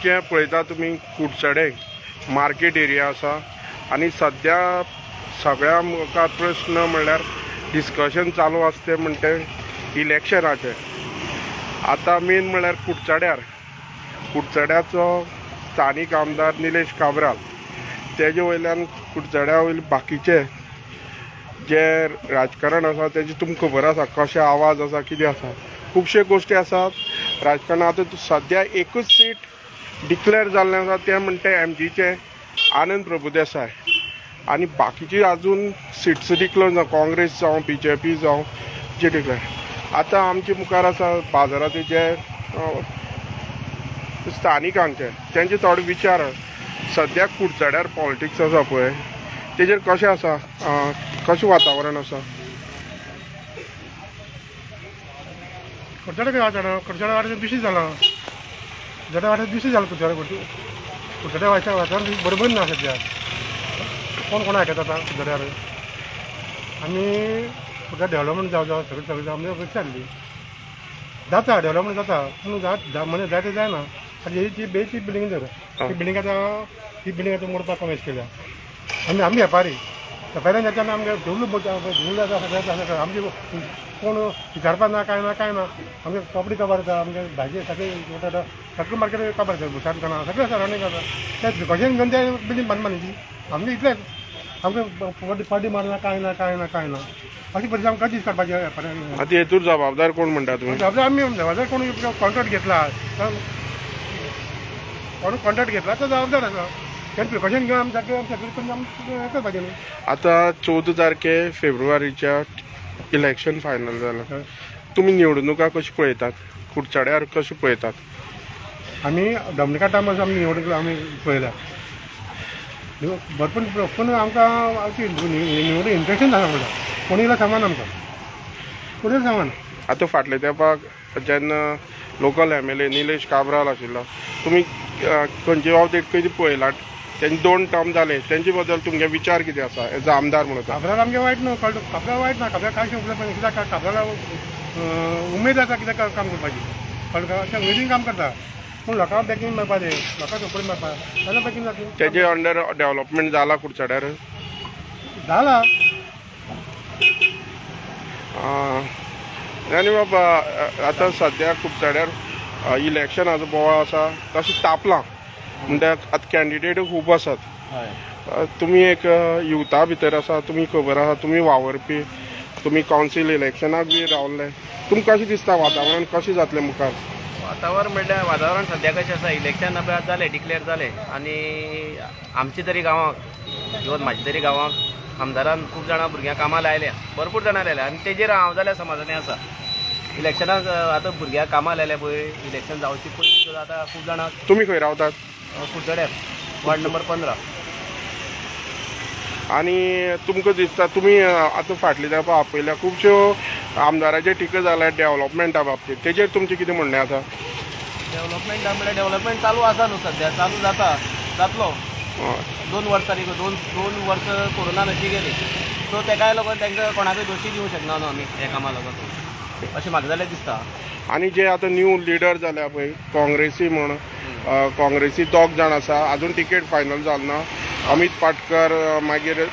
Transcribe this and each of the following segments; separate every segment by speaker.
Speaker 1: जे पळयता तुमी कुडचडे मार्केट एरिया आसा आनी सद्या सगळ्या मुखार प्रश्न म्हणल्यार डिस्कशन चालू आसा ते म्हणटे इलेक्शनाचे. आतां मेन म्हणल्यार कुडचड्याचो स्थानीक आमदार निलेश काब्राल तेजे वयल्यान कुडचड्या वयले बाकीचे जे राजकारण आसा तेजे तुमकां खबर आसा कशे आवाज आसा कितें आसा. खुबशे गोश्टी आसात राजकारणांत. आतां सद्या एकूच सीट डिक्लेअर जाल्लें आसा तें म्हणटे एमजीचे आनंद प्रभुदेसाय आनी बाकीची आजून सिट्स डिक्लेअर ना. काँग्रेस जावं BJP जावं जे डिक्लेअर. आतां आमचे मुखार आसा बाजाराचे जे स्थानिकांचे तेंचे थोडे विचार सद्याक कुडचड्यार पॉलिटिक्स आसा पळय तेजेर कशें आसा, कशें वातावरण आसा.
Speaker 2: कुडचड्या वाड्यार बिशी जाला. कुडचड्या वाड्यार बिशी जाला. कुडचड्या वातावरण बरोबर ना सद्या. कोण आयकता आतां कुडचड्यार. आनी कुडचड्या डेव्हलपमेंट जावं सगळें आमची अपेक्षा आसली. जाता डेव्हलपमेंट जाता पूण म्हणजे जाय ते जायना. आनी ही बेची बिल्डींग धर ही बिल्डींग आतां मोडपाक कमेस केल्या. आमी वेपाऱ्यान जेन्ना आमगे धूल जाता सगळें आमचे कोण विचारपाक ना कांय ना. आमगे कपडे कवर जाता आमगे भाजी सगळें मार्केट कवर जाता भुसार जाणा सगळें आसा रनिंग आसा. ते कशें घेवन ते बिल्डींग बांदपाची आमगे इतलेंच. आमगे पाटी मारना कांय ना अशी परिस्थिती आमकां दीस काडपाची वेपाऱ्यांक.
Speaker 1: आतां हेतूर जबाबदार कोण म्हणटा तुमी.
Speaker 2: जबाबदार आमी जबाबदार कोण कॉन्ट्रॅक्ट घेतला तो जबाबदार आसा. तें प्रिकॉशन घेवन आमी सगळें करपाचें न्ही.
Speaker 1: आतां 14 तारखे फेब्रुवारीच्या इलेक्शन फायनल जालां. तुमी निवडणुका कशी पळयतात कुडचड्यार कशी पळयतात.
Speaker 2: आमी दमणकार टायमार आमी निवडणूक आमी पळयल्या भरपूर पूण आमकां निवडणूक इंट्रॅक्शन जाता म्हणटा कोणी येयला सामान आमकां कोणी सामान.
Speaker 1: आतां फाटल्या तेंपाक जेन्ना लोकल MLA निलेश काब्राल आशिल्लो तुमी खंयचे वावटेक कितें पळयलां. तेंचे 2 टर्म जाले तेंचे बद्दल तुमगे विचार कितें आसा एज अ आमदार म्हणून.
Speaker 2: काब्राल आमगे वायट न्हू काब्राल वायट ना. काब्राल कांय शिकलें पण कित्याक काब्राल उमेद आसा कित्याक काम करपाची कळटा अशें उमेदीन काम करता. पूण लोकांक बॅकींग मेळपाचें लोकांक सपोर्ट मेळपा जाल्यार बॅकींग जातली.
Speaker 1: तेजे अंडर डेव्हलपमेंट जाला कुडचड्यार
Speaker 2: जाला.
Speaker 1: आनी बाबा आतां सद्या कुडचड्यार इलेक्शनाचो बोवाळ आसा तशें तापलां म्हणल्यार आतां कॅन्डिडेट खूब आसात. तुमी एक युथा भितर आसा तुमी खबर आसा तुमी वावरपी तुमी कावन्सील इलेक्शनाक बी रावल्ले. तुमकां कशें दिसता वातावरण कशें जातलें मुखार.
Speaker 3: वातावरण म्हणल्यार वातावरण सद्या कशें आसा इलेक्शन जालें डिक्लेअर जालें आनी आमचे तरी गांवांक इवन म्हाजे तरी गांवांक आमदारान खूब जाणां भुरग्यांक कामां लायल्या भरपूर जाणां लायल्या आनी तेजेर हांव जाल्यार समाधानी आसा. इलेक्शनाक आतां भुरग्यांक कामां लायल्या पळय इलेक्शन जावचे पयलीं सुद्दां आतां खूब जाणां.
Speaker 1: तुमी खंय रावतात.
Speaker 3: कुडचड्यार वार्ड नंबर 15.
Speaker 1: आनी तुमकां दिसता तुमी आतां फाटल्या तेंपा आपयल्या खुबश्यो आमदाराचे टिका जाल्या डेव्हलपमेंटा बाबतींत तेजेर तुमचें कितें म्हणणें आसा.
Speaker 3: डेव्हलपमेंटा म्हणल्यार डेव्हलपमेंट चालू आसा न्हू सद्या चालू जातलो 2 वर्सां दोन वर्स कोरोनान अशी गेली सो तेकाय लागून तांकां कोणाकय दोशी दिवंक शकना न्हू आमी हे कामा लागून अशें म्हाका जाल्यार दिसता.
Speaker 1: आनी जे आतां न्यू लिडर जाल्या पळय काँग्रेसी म्हण काँग्रेसी 2 जाण आसा अजून तिकेट फायनल जालना. अमित पाटकर मागीर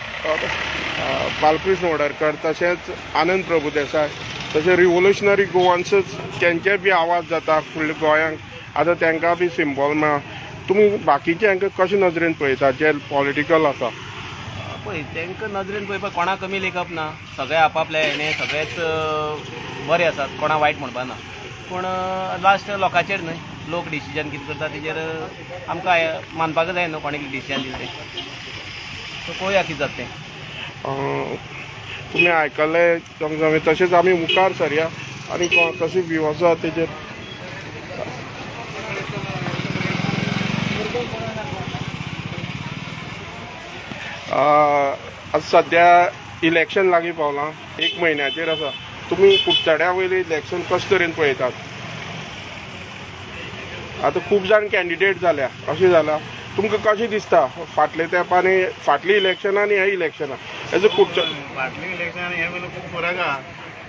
Speaker 1: बालकृष्ण वडरकर तशेंच आनंद प्रभुदेसाय तशें रिव्होल्युशनरी गोवन्सच तेंचे बी आवाज जाता फुडल्या गोंयांक. आतां तांकां बी सिंबॉल मेळ्ळा. तुमी बाकीचे हांकां कशे नजरेन पळयतात जे पॉलिटिकल आसा.
Speaker 3: पळय तांकां नजरेन पळयपाक कोणा कमी लेखप ना. सगळे आपापले हेणे सगळेच बरे आसात कोणा वायट म्हणपा ना. पूण लास्ट लोकांचेर न्हय लोक डिसिजन कितें करता तेजेर आमकां मानपाक जाय न्हू कोणे डिसिजन दिलें तें. सो पळोवया कितें जाता तें.
Speaker 1: तुमी आयकल्लें तशेंच आमी मुखार सरया आनी कशें व्यू आसा तेजेर. सद्या इलेक्शन लागीं पावलां 1 म्हयन्याचेर आसा. तुमी कुडचड्या वयलें इलेक्शन कशे तरेन पळयतात. आतां खूब जाण कॅन्डिडेट जाल्या अशें जालां तुमकां कशें दिसता फाटल्या तेंपानी फाटली इलेक्शनां आनी हे इलेक्शनां एज अ
Speaker 4: फाटली इलेक्शन आनी हे वेळेला खूब फरक आहा.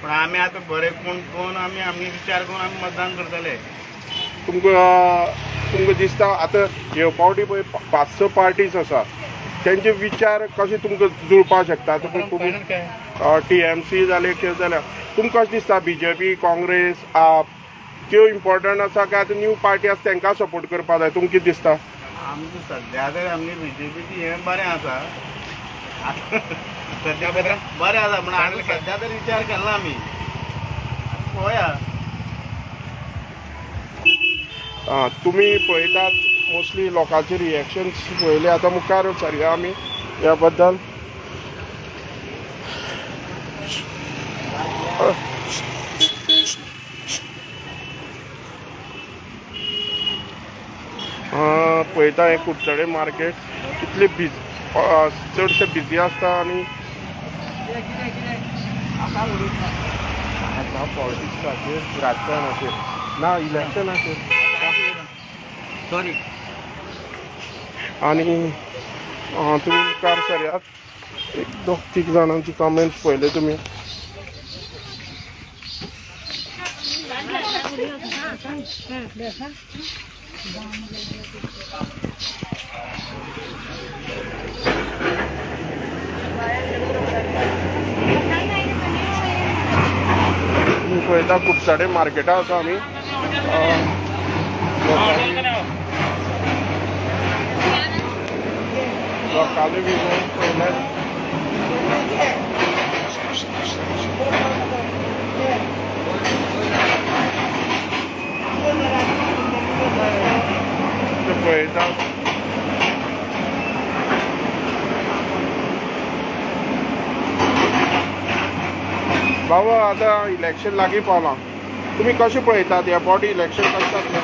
Speaker 4: पण आमी आतां बरे कोण आमी विचार करून आमी मतदान करतले.
Speaker 1: तुमकां तुमकां दिसता आतां ह्यो पावटी पळय 5-6 पार्टीज आसा तेंचे विचार कशे तुमकां जुळपाक शकता आतां पळय तुमी TMC जाले कितें जाल्यार तुमकां कशें दिसता BJP काँग्रेस आप त्यो इम्पॉर्टंट आसा काय आतां न्यू पार्टी आसा तांकां सपोर्ट करपा जाय तुमकां कितें दिसता
Speaker 4: आमचे सध्या तर आमगे BJPची हें बरें आसा सध्या बरें आसा म्हणून आमी सध्या तर विचार केला आमी पळोवया
Speaker 1: तुमी पळयतात मोस्टली लोकांचे रिएक्शन्स पळयले आतां मुखार सरया आमी ह्या बद्दल पळयता हें कुडचडे मार्केट कितले चडशे बिजी आसता आनी पॉलिटिक्साचेर राजकारणाचेर ना इलेक्शनाचेर
Speaker 3: सॉरी
Speaker 1: आनी तुमी मुखार सरयात 1-2 जाणांची कमेंट्स पळयले तुमी पळयता कुडचडे मार्केटा आसा आमी लोकांले बी पळयले पळयता बाबा आतां इलेक्शन लागीं पावलां तुमी कशें पळयतात ह्या बॉडी इलेक्शन कशें जातलें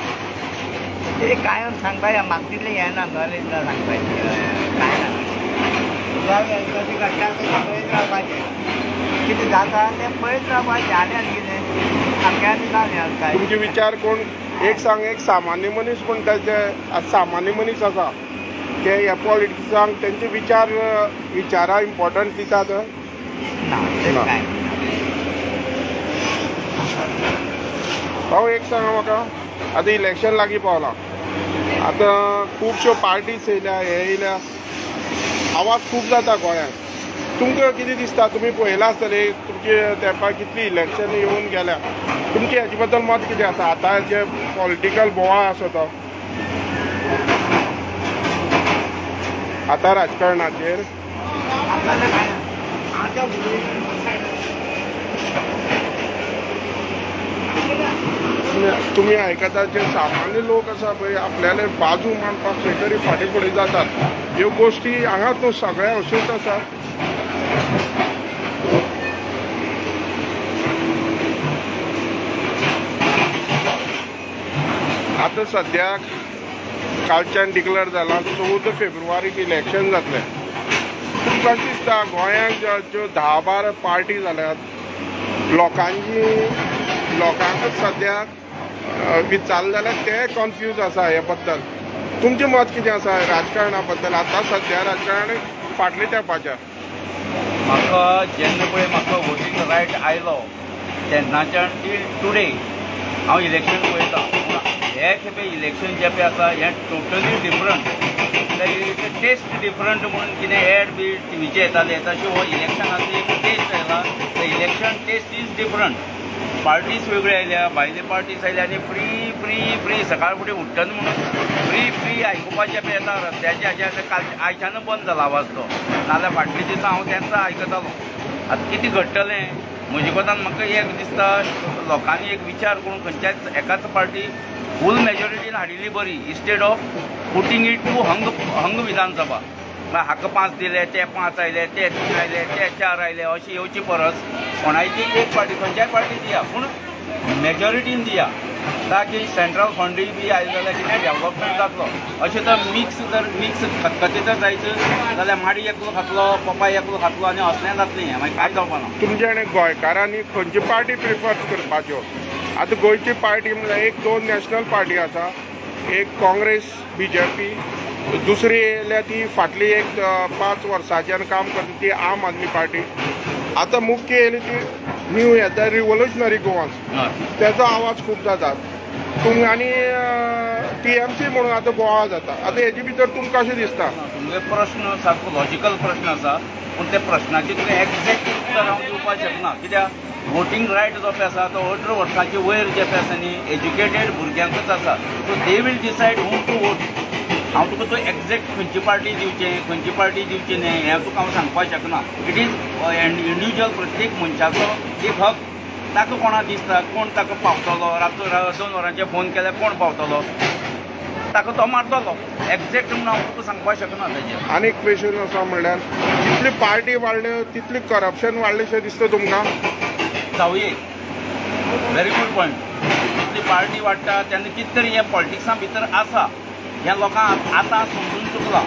Speaker 5: ते कायम सांगता या म्हाका तितलें हें ना नॉलेज ना सांगपाचें कांय ना कशें घडटा तें पळयत रावपाचें कितें जाता तें पळयत रावपाचें आनी आनी कितें सामकें आनी जालें काय
Speaker 1: तुमचे विचार कोण एक सांग एक सामान्य मनीस म्हणटा जे सामान्य मनीस आसा ते ह्या पॉलिटिक्सांक तेंचे विचारां इम्पॉर्टंट दितात
Speaker 5: ना तें कांय
Speaker 1: भाऊ एक सांगा म्हाका आतां इलेक्शन लागीं पावलां आतां खुबश्यो पार्टीज येयल्या हे येयल्या आवाज खूब जाता गोंयांत तुमकां कितें दिसता तुमी पळयलां आसतले तुमचे तेंपार कितली इलेक्शन येवन गेल्या तुमचें हेजे बद्दल मत कितें आसा आतां जे पॉलिटिकल बोवाळ आसा तो आतां राजकारणाचेर तुम्ही आयकतात जे सामान्य लोक आसा पळय आपल्याले बाजू मांडपाक खंय तरी फाटीं फुडें जातात ह्यो गोश्टी हांगाच न्हू सगळ्या अश्योच आसा आतां सद्याक कालच्यान डिक्लेअर जालां 14 फेब्रुवारीक इलेक्शन जातलें तुमकां कशें दिसता गोंयांत ज्यो 10-12 पार्टी जाल्यात लोकांक सद्याक विचारलें जाल्यार ते कन्फ्यूज आसा हे बद्दल तुमचें मत कितें आसा राजकारणा बद्दल आतां सद्या राजकारण फाटल्या तेंपाच्या
Speaker 6: म्हाका जेन्ना पळय म्हाका वोटींग रायट आयलो तेन्नाच्यान टील टुडे हांव इलेक्शन पळयतां हे खेपे इलेक्शन जें पळय आसा हें टोटली डिफरंट टेस्ट डिफरंट म्हणून कितें एड बी टीव्हीचे येताले तशें हो इलेक्शनाचो एक टेस्ट आयला the election test is different parties वेगळ्यो आयल्या भायले पार्टीज आयल्या आनी फ्री फ्री फ्री सकाळ फुडें उठ्ठन म्हणून फ्री फ्री आयकुपाचें पळय येता रस्त्याचे हाचे काल आयच्यान बंद जाला आवाज तो नाल्यार फाटले दिसा हांव तेंच आयकतालो आतां कितें घडटलें म्हजे कोतान म्हाका एक दिसता लोकांनी एक विचार करून खंयच्याच एकाच पार्टी फूल मेजॉरिटीन हाडिल्ली बरी instead of putting it to hung Vidhan Sabha हाका 5 दिले ते 5 आयले ते 3 आयले ते 4 आयले अशी येवची परस कोणाची एक पार्टी खंयच्याय पार्टी दिया पूण मेजॉरिटीन दिया ताकी सेंट्रल फंडूय बी आयले जाल्यार कितें डेव्हलपमेंट जातलो अशें तर मिक्स खतखतें जायचं जाल्यार माडी एकलो खातलो पपाय एकलो खातलो आनी असलें जातलें हें मागीर कांय जावपा ना
Speaker 1: तुमचे गोंयकारांनी खंयची पार्टी प्रिफर करपाच्यो आतां गोंयची पार्टी म्हणल्यार 1-2 नॅशनल पार्टी आसा एक काँग्रेस BJP दुसरी येयल्या ती फाटली एक 5 वर्सांच्यान काम करता ती आम आदमी पार्टी आतां मुख्य येयली ती न्यू येता रिव्होल्युशनरी गोवान्स तेजो आवाज खूब जाता तुमी आनी TMC म्हणून आतां बोवाळ जाता आतां हेजे भितर तुमकां अशें दिसता
Speaker 6: तुमगे प्रश्न सारको लॉजिकल प्रश्न आसा पूण त्या प्रश्नाचें तुवें एक्झॅक्ट उत्तर हांव दिवपाक शकना कित्याक वोटींग रायट जो पळय आसा तो 18 वर्सांचे वयर जे पळय आसा न्ही एज्युकेटेड भुरग्यांकूच आसा so they will decide whom to vote हांव तुका तो एक्झॅक्ट खंयची पार्टी दिवचें खंयची पार्टी दिवची न्ही हें तुका हांव सांगपाक शकना इट इज इंडिविज्युअल प्रत्येक मनशाचो एक हक ताका कोणाक दिसता कोण ताका पावतलो रातचो 2 वरांचेर फोन केल्यार कोण पावतलो ताका तो मारतलो एक्झॅक्ट म्हणून हांव तुका सांगपाक शकना तेजेर
Speaker 1: आनी एक क्वेश्चन आसा म्हणल्यार जितली पार्टी वाडल्यो तितली करप्शन वाडलेशें दिसता तुमकां
Speaker 6: जावये व्हेरी गूड पॉयंट जितली पार्टी वाडटा तेन्ना कितें तरी हें पॉलिटिक्सा भितर आसा हें लोकांक आतां समजून चुकलां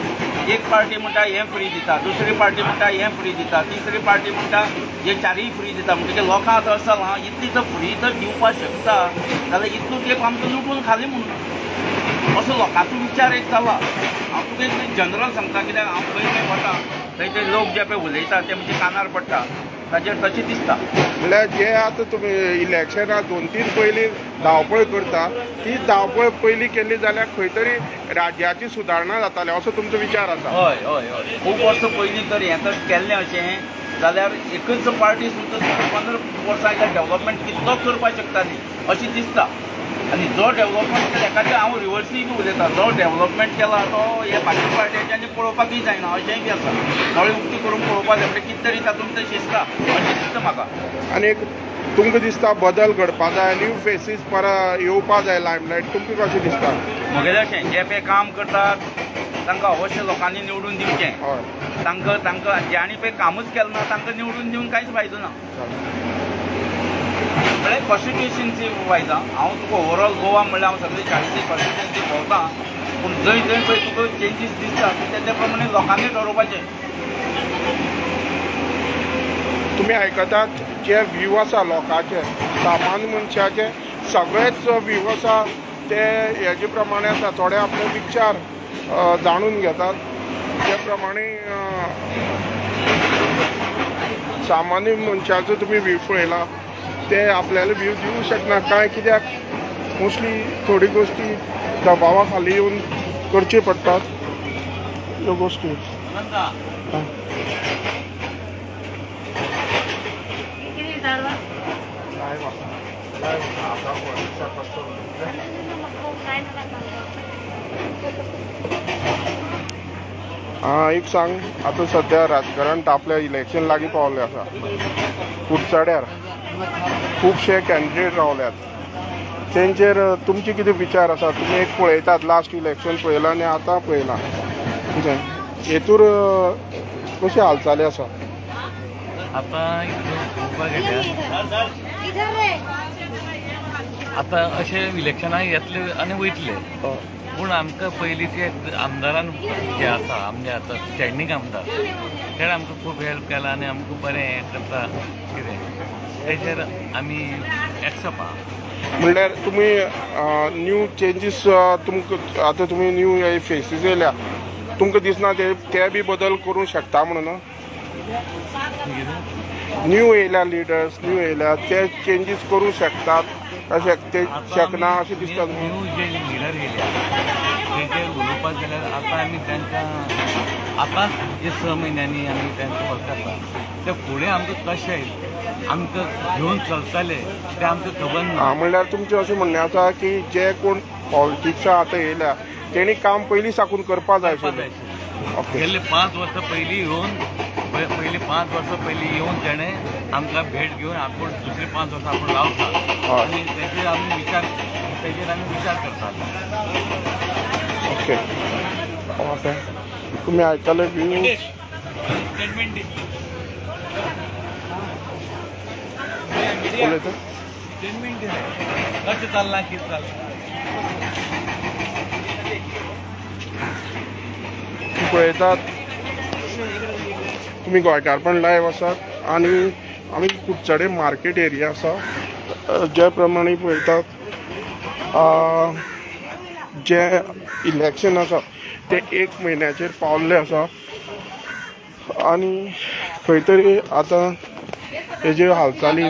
Speaker 6: एक पार्टी म्हणटा हें फ्री दिता दुसरी पार्टी म्हणटा हें फ्री दिता तिसरी पार्टी म्हणटा हे चारीय फ्री दिता म्हणटकीर लोकांक आतां अशें जालां इतली जर फ्री जर दिवपाक शकता जाल्यार इतलो तेंप आमचो लुटून खाली म्हणून असो लोकांचो विचार एक जाला हांव तुका एक जनरल सांगता कित्याक हांव खंय खंय वता थंय ते लोक जे पळय उलयता ते म्हणजे कानार पडटा ताचेर तशें दिसता
Speaker 1: म्हणल्यार जे आतां तुमी इलेक्शना 2-3 पयलीं धांवपळ करता ती धांवपळ पयलीं केल्ली जाल्यार खंय तरी राज्याची सुदारणा जाताली असो तुमचो विचार आसा
Speaker 6: हय हय हय खूब वर्सां पयलीं तर हें तर केल्लें अशें जाल्यार एकच पार्टी सुद्दां 15 वर्सां डेव्हलपमेंट कितलो करपाक शकताली अशें दिसता आनी जो डेव्हलपमेंट केला एखादें हांव रिवर्सीय बी उलयतां जो डेव्हलपमेंट केला तो हे बाकी पार्ट्यांच्यांनी पळोवपाकूय जायना अशेंय बी आसा नळी उक्ती करून पळोवपाक जाय म्हणजे कितें तरी तातूंत तें शिजता अशें दिसता म्हाका
Speaker 1: आनी एक तुमकां दिसता बदल घडपा जाय न्यू फेसीस परत येवपा जाय लायमलायट तुमकां कशें दिसता
Speaker 6: म्हगेलें अशें जे पळय काम करतात तांकां अवश्य लोकांनी निवडून दिवचें
Speaker 1: हय
Speaker 6: तांकां ज्यांनी पळय कामूच केलें ना तांकां निवडून दिवन कांयच फायदो ना म्हळ्यार कॉन्स्टिट्युशनची फायदा हांव तुका ओवरऑल गोवा म्हणल्यार हांव सगळी 40 कॉन्स्टिट्युशन्सी भोंवता पूण जंय जंय पळय तुका चेंजीस दिसता त्या प्रमाणे लोकांनी ठरोवपाचें
Speaker 1: तुमी आयकतात जे व्ह्यू आसा लोकांचे सामान्य मनशाचे सगळेच व्ह्यू आसा ते हेजे प्रमाणे आसा थोडे आपले विचार जाणून घेतात जे प्रमाणे सामान्य मनशाचो तुमी व्ह्यू पळयला ते आपल्याला व्ह्यू दिवंक शकना कांय कित्याक मोस्टली थोडी गोश्टी दबावा खाली येवन करचे पडटात ह्यो गोश्टी एक सांग आतां सध्या राजकारण तापल्या इलेक्शन लागीं पावल्लें आसा कुडचड्यार खुबशे कॅन्डिडेट रावल्यात तेंचेर तुमचे कितें विचार आसा तुमी एक पळयतात लास्ट इलेक्शन पळयलां आनी आतां पळयलां कितें हेतूर कशी हालचाली आसा
Speaker 7: आतां पळोवपाक गेल्यार आतां अशें इलेक्शनाक येतले आनी वयतले पूण आमकां पयलींचे आमदारान जे आसा आमचे आतां स्टँडींग आमदार तेणें आमकां खूब हेल्प केला आनी आमकां बरें हें करता कितें तेजेर आमी एक्सेप्ट आहा
Speaker 1: म्हणल्यार तुमी न्यू चेंजीस तुमकां आतां तुमी न्यू फेसीस येयल्या तुमकां दिसना ते बी बदल करूंक शकता म्हणून न्यू येयल्या लिडर्स न्यू येयल्या ते चेंजीस करूंक शकतात अशें ते शकना अशें दिसता
Speaker 7: न्यू जे लिडर येयल्या तेजेर उलोवपाक गेल्यार आतां आमी तांकां आतां जे 6 म्हयन्यांनी आमी तांकां वळखता ते फुडें आमकां कशें आमकां घेवन चलतले तें आमकां खबर ना
Speaker 1: म्हणल्यार तुमचें अशें म्हणणें आसा की जे कोण पॉलिटिक्सा आतां येयल्या तेणी काम पयलीं साकून करपा जाय ओके
Speaker 7: गेल्ले 5 वर्सां पयलीं येवन पयलीं 5 वर्सां पयलीं येवन तेणें आमकां भेट घेवन आपूण दुसरी 5 वर्सां आपूण रावता आनी तेजेर आमी विचार करतात
Speaker 1: ओके ओके तुमी आयकले व्ह्यू उलयता
Speaker 7: कशें चल्लां कितें चल्लां
Speaker 1: पळयतात तुमी गोंयकारपण लायव्ह आसात आनी आमी कुडचडे मार्केट एरिया आसा जे प्रमाणे पळयतात जे इलेक्शन आसा ते 1 म्हयन्याचेर पावल्ले आसा आनी खंय तरी आतां हेजे हालचाली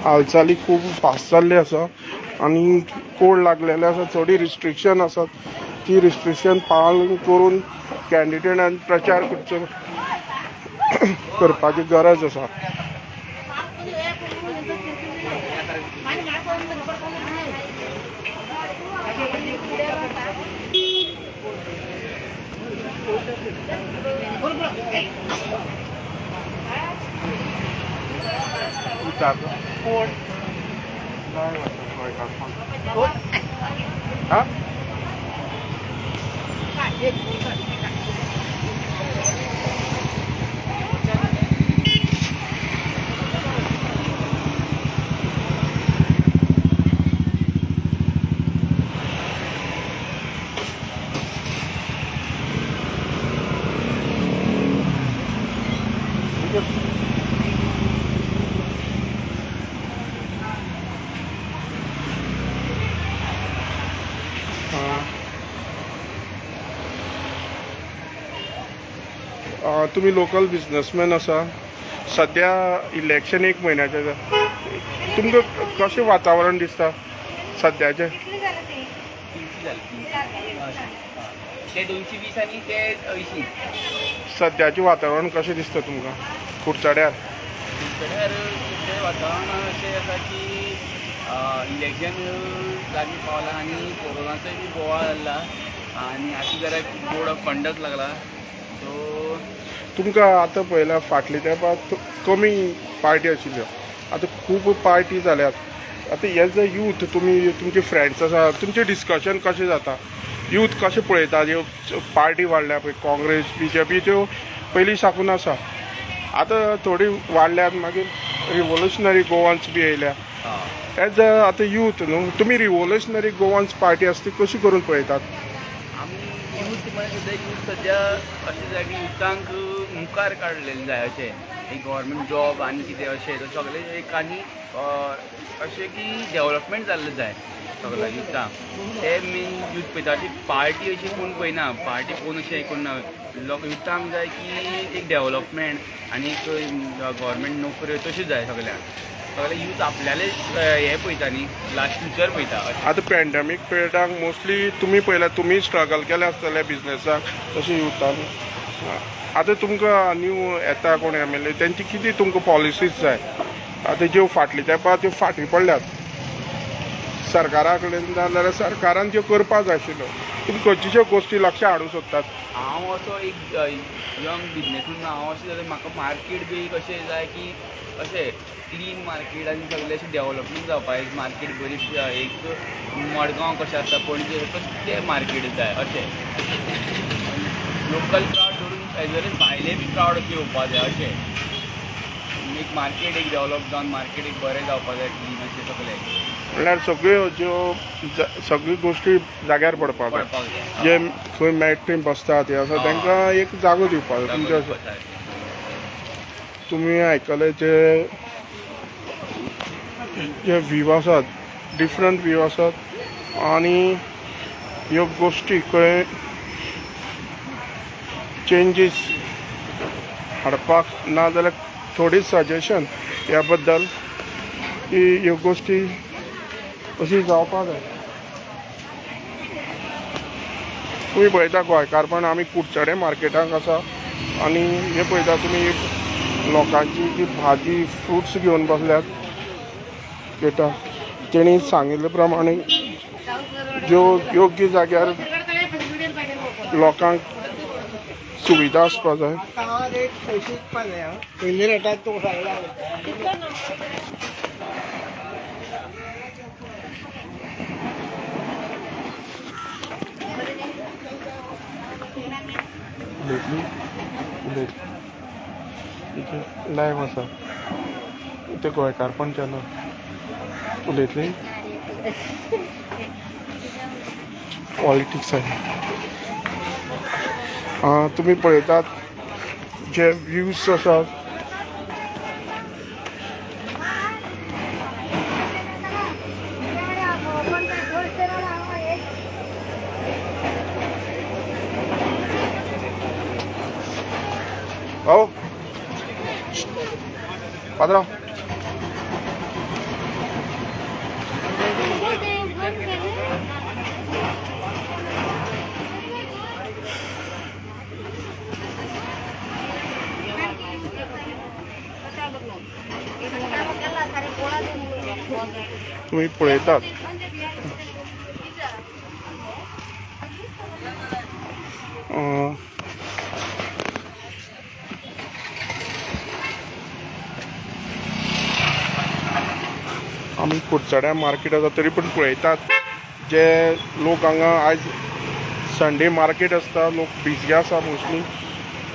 Speaker 1: हालचाली खूब फास्ट जाल्ली आसा आनी कोड लागलेले आसा. थोडी रिस्ट्रिक्शन आसात, ती रिस्ट्रिक्शन पालन करून कॅन्डिडेटान प्रचार करपाची गरज आसा. हा? तुम्ही लोकल बिझनेसमॅन आसा. सध्या इलेक्शन 1 म्हयन्याचें आसा. तुमकां कशें वातावरण दिसता सद्याचें?
Speaker 3: ते 220 आणि ते 80.
Speaker 1: सद्याचें वातावरण कशें दिसता तुमकां कुडचड्यार?
Speaker 3: ते वातावरण अशें आसा की इलेक्शन लागीं पावलां आनी कोरोनाचोय बी बोवाळ जाल्ला आनी आतां जरा बोर्ड ऑफ कंडक्ट लागला. सो
Speaker 1: तुमकां आतां पळयल्यार फाटल्या तेंपार कमी पार्टी आशिल्ल्यो, आतां खूब पार्टी जाल्यात. आतां एज अ यूथ तुमचे फ्रेंड्स आसा, तुमचें डिस्कशन कशें जाता? यूथ कशें पळयता? ह्यो पार्टी वाडल्या पळय, काँग्रेस BJP त्यो पयलीं साकून आसा. आतां थोडी वाडल्यात, मागीर रिवोल्युशनरी गोवन्स बी येयल्या. एज अ आतां यूथ न्हू, तुमी रिवोल्युशनरी गोवन्स पार्टी आसा ती कशी करून पळयतात?
Speaker 3: आमी यूथ म्हणजे सुद्दां यूथ सद्या अशें जाय की युथांक मुखार काडलेलें जाय अशें एक गव्हर्मेंट जॉब आनी कितें अशें सगळें एक आनी अशें की डेवलपमेंट जाल्लें जाय सगळ्या युथांक. ते मेन यूथ पळयता. अशी पार्टी अशी कोण पळयना, पार्टी कोण अशें हें करना. लोक युथांक जाय की एक डेवलपमेंट आनी एक गव्हर्मेंट नोकऱ्यो तश्यो जाय सगळ्यांक. सगळे यूथ आपल्याले हे पळयता न्ही, लास्ट फ्युचर पळयता.
Speaker 1: आतां पॅन्डेमीक पिरियडाक मोस्टली तुमी पळयल्यार तुमी स्ट्रगल केले आसतले बिझनेसाक तशें युथान. आतां तुमकां न्यू येता कोण MLA, तेंची कितें तुमकां पॉलिसीज जाय? आतां ज्यो फाटल्या तेंपार त्यो फाटीं पडल्यात सरकारा कडेन, जाल्यार सरकारान त्यो करपाक जाय आशिल्ल्यो. तुमी खंयच्यो गोश्टी लक्षांत हाडूंक सोदतात?
Speaker 3: हांव असो एक यंग बिझनेसमॅन हांव अशें जाल्यार म्हाका मार्केट बी कशें जाय की अशें क्लीन मार्केट आनी सगळें अशें डेवलपमेंट जावपाक एक मार्केट बरी एक मडगांव कशें आसा पणजे तशें तें मार्केट जाय अशें. लोकल क्रावड धरून एज वेल एज भायले बी क्रावड अशें येवपाक जाय अशें. एक मार्केट एक डेवलप जावन मार्केट एक बरें जावपाक जाय क्लीन अशें सगळें.
Speaker 1: म्हणल्यार सगळ्यो ज्यो सगळ्यो गोश्टी जाग्यार पडपाक जाय. जे खंय मेळटा थंय बसतात हे आसा तांकां एक जागो दिवपाक जाय. तुमच्या तुमी आयकले जे व्हीव आसात, डिफरंट व्हीव आसात आनी ह्यो गोश्टी खंय चेंजीस हाडपाक ना जाल्यार थोडी सजेशन ह्या बद्दल की ह्यो गोश्टी अशी जावपाक जाय. तुमी पळयता गोंयकारपण आमी कुडचडे मार्केटाक आसा आनी हे पळयता तुमी लोकांची जी भाजी फ्रुट्स घेवन बसल्यात घेता. तेणी सांगिल्ले प्रमाणे ज्यो योग्य जाग्यार लोकांक सुविधा आसपाक जाय.
Speaker 5: पयलीं रेटार तो सांगला
Speaker 1: लायव्ह आसा ते गोंयकारपण चॅनल उलयतली पॉलिटिक्स तुमी पळयतात जे व्ह्यूज आसात पात्रांव तुम्ही पळयतात आमी कुडचड्या मार्केट आसा तरी पण पळयतात जे लोक हांगा आयज संडे मार्केट आसता लोक बिजी आसा मोस्टली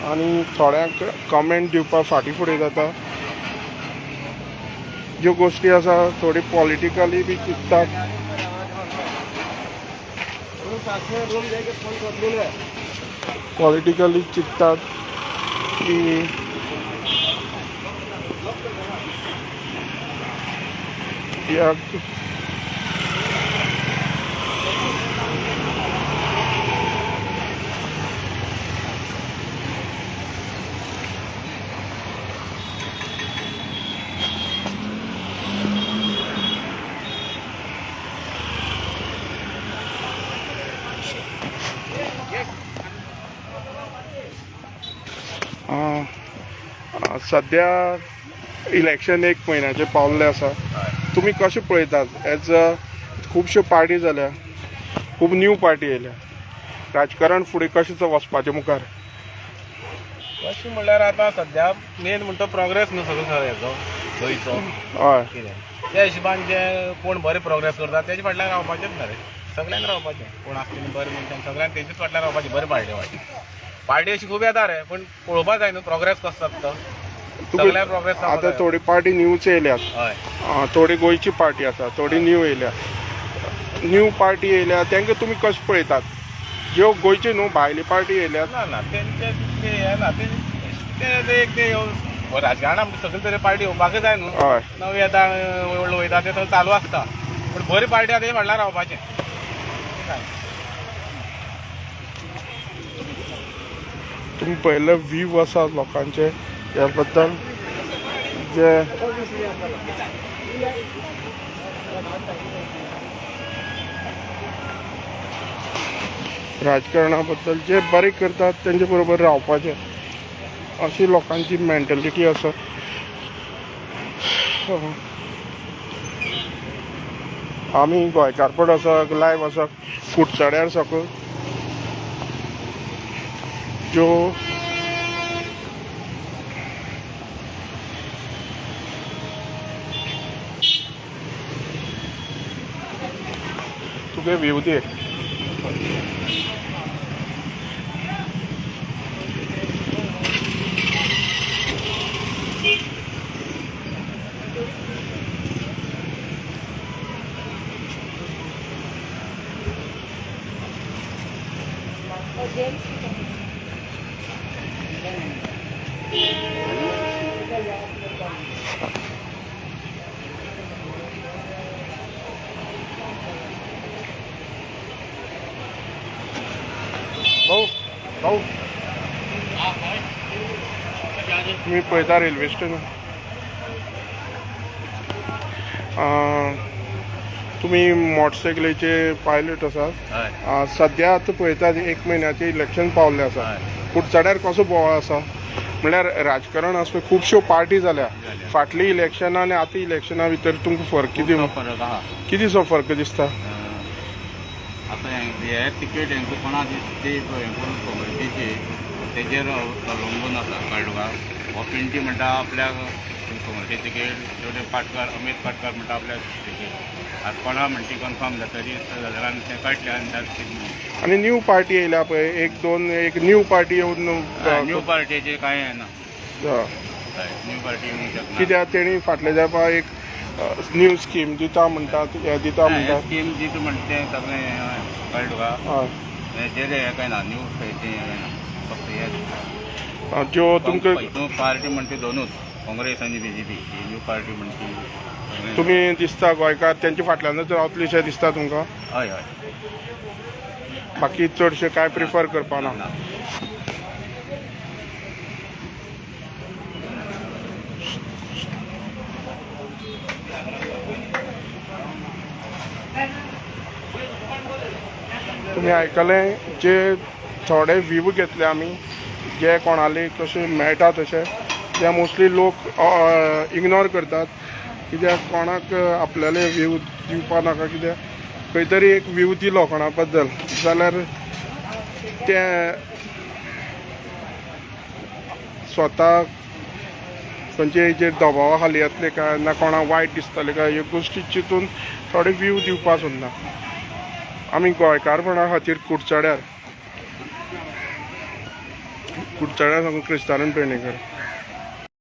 Speaker 1: आनी थोड्यांक कमेंट दिवपाक फाटीं फुडें जाता ज्यो गोश्टी आसा थोडी पॉलिटिकली बी चिंततात पॉलिटिकली चिंततात की या सध्या इलेक्शन एक म्हयन्याचे पावल्ले आसा तुमी कशें पळयतात एज खुबश्यो पार्टी जाल्या खूब न्यू पार्टी येयल्या राजकारण फुडें कशें वचपाचें मुखार
Speaker 3: अशें म्हणल्यार आतां सध्या मेन म्हणटा प्रोग्रेस न्हू सगळो हेजो गोंयचो
Speaker 1: हय
Speaker 3: कितें त्या हिशोबान जे कोण बरें प्रोग्रेस करता तेजे फाटल्यान रावपाचें मरे सगळ्यांक रावपाचें कोण आसलें बरें मनशान सगळ्यांक तेजेच फाटल्यान रावपाचें बरें पार्टी अशी खूब येता रे पण पळोवपाक जाय न्हू प्रोग्रेस कसो जाता तो सगळ्याक प्रोग्रेस
Speaker 1: आतां थोडी पार्टी न्यूच येयल्यात
Speaker 3: हय
Speaker 1: थोडी गोंयची पार्टी आसा थोडी न्यू येयल्या न्यू पार्टी येयल्या तांकां तुमी कशें पळयतात ज्यो गोंयच्यो न्हू भायली पार्टी येयल्यात
Speaker 3: ना ना तेंचे हे ना ते एक ते राजकारणां आमची सगळे तरी पार्टी येवपाकूच जाय न्हू
Speaker 1: हय
Speaker 3: नवी येता व्हडलो वयता ते चालू आसता पण बरी पार्टी आहा तेजे फाटल्यान रावपाचें
Speaker 1: तुम्ही पहिले व्ह्यू आसा लोकांचे ह्या बद्दल जे राजकारणा बद्दल जे बरें करतात तेंचे बरोबर रावपाचें अशी लोकांची मेंटॅलिटी आसा आमी गोंयकारपण आसा लायव्ह आसा कुडचड्यार सकयल जो तुगे व्यू दे भाऊ भाऊ तुम्ही पळयता रेल्वे स्टेशन तुम्ही मोटरसायकलीचे पायलट आसात सध्या आतां पळयतात एक म्हयन्याचें इलेक्शन पावल्लें आसा कुडचड्यार कसो बोवाळ आसा म्हणल्यार राजकारण आसा पळय खुबश्यो पार्टी जाल्या फाटली इलेक्शनां आनी आतां इलेक्शना भितर तुमकां फरक कितें फरक दिसता
Speaker 6: आतां हे तिकेट हेंका कोणा ते हें करून कम्युनिटीचे तेजेर अवलंबून आसा कळ्ळें तुका हो पिंटी म्हणटा आपल्याक कम्युनिटी तिकेट तेवढे पाटकार अमित पाटकार म्हणटा आपल्याक तिकेट आतां कोणा म्हणटी कन्फर्म जातरी जाल्यार आमी तें काडलें
Speaker 1: आनी न्यू पार्टी येयल्या पळय एक न्यू पार्टी येवन
Speaker 6: न्यू पार्टीचे कांय येना न्यू पार्टी येवंक शकना
Speaker 1: कित्याक तेणी फाटल्या तेंपा एक न्यू स्कीम दिता म्हणटात हे दिता म्हणटात
Speaker 6: स्कीम दिता म्हणटा तें सगळें कळ्ळें तुका
Speaker 1: हय
Speaker 6: तेजेर हें कांय ना न्यू तें फक्त हें
Speaker 1: ज्यो तुमकां
Speaker 6: न्यू पार्टी म्हणटा दोनूच काँग्रेस आनी BJP ही न्यू पार्टी म्हणटा
Speaker 1: तुमी दिसता गोंयकार तेंच्या फाटल्यानूच रावतलेशें दिसता तुमकां
Speaker 6: हय हय
Speaker 1: बाकी चडशे काय प्रिफर करपाना तुम्ही आयकलें जे थोडे व्ह्यू घेतले आमी जे कोणाले कशें मेळटा तशें जे मोस्टली लोक इग्नोर करतात कित्याक कोणाक आपल्याले व्ह्यू दिवपा नाका, कित्याक खंय तरी एक व्ह्यू दिलो कोणा बद्दल जाल्यार ते स्वता खंयचे हेजेर दबावा खाली येतले काय ना कोणाक वायट दिसतले काय ह्यो गोश्टी चिंतून थोडे व्ह्यू दिवपा सोदना. आमी गोंयकारपणा खातीर कुडचड्यार सांगून क्रिस्तानन पेडणेकर